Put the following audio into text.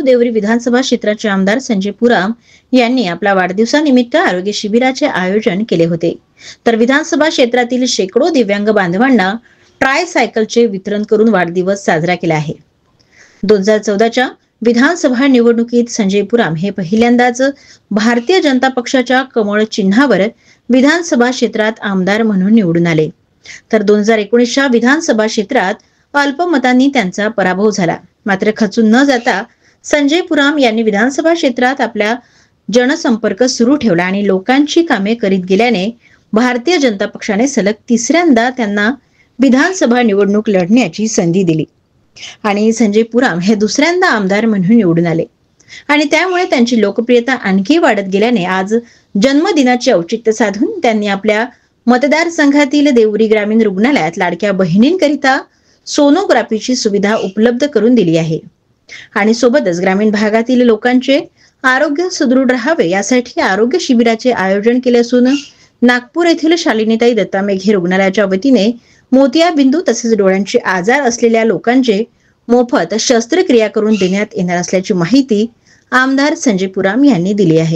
देवरी विधानसभा क्षेत्राचे आमदार संजय पुराम यांनी आपल्या वाढदिवसानिमित्त आरोग्य शिबिराचे आयोजन केले होते। तर विधानसभा क्षेत्रातील शेकडो दिव्यांग बांधवांना ट्रायसायकलचे वितरण करून वाढदिवस साजरा केला आहे। 2014च्या विधानसभा निवडणुकीत संजय पुराम हे पहिल्यांदाच भारतीय जनता पक्षाच्या कमळ चिन्हावर विधानसभा क्षेत्रात आमदार म्हणून निवडून आले। तर 2019च्या विधानसभा क्षेत्रात अल्पमतांनी त्यांचा पराभव झाला। मात्र खचून न जाता संजय पुराम यांनी विधानसभा क्षेत्रात आपला जनसंपर्क सुरू ठेवला आणि लोकांची कामे करीत गेल्याने भारतीय जनता पक्षाने सलग तिसऱ्यांदा त्यांना विधानसभा निवडणूक लढण्याची संधी दिली आणि संजय पुराम हे दुसऱ्यांदा आमदार म्हणून निवडून आले आणि त्यामुळे त्यांची लोकप्रियता आणखी वाढत गेल्याने आज जन्मदिनाचे औचित्य साधून त्यांनी आपल्या मतदारसंघातील देवरी ग्रामीण रुग्णालयात लाडक्या बहिणींकरिता सोनोग्राफीची सुविधा उपलब्ध करून दिली आहे आणि सोबतच ग्रामीण भागातील लोकांचे आरोग्य सुदृढ राहावे यासाठी आरोग्य शिबिराचे आयोजन केले असून नागपूर येथील शालिनीताई दत्ता मेघे रुग्णालयाच्या वतीने मोतियाबिंदू तसेच डोळ्यांचे आजार असलेल्या लोकांचे मोफत शस्त्रक्रिया करून देण्यात येणार असल्याची माहिती आमदार संजय पुराम यांनी दिली आहे।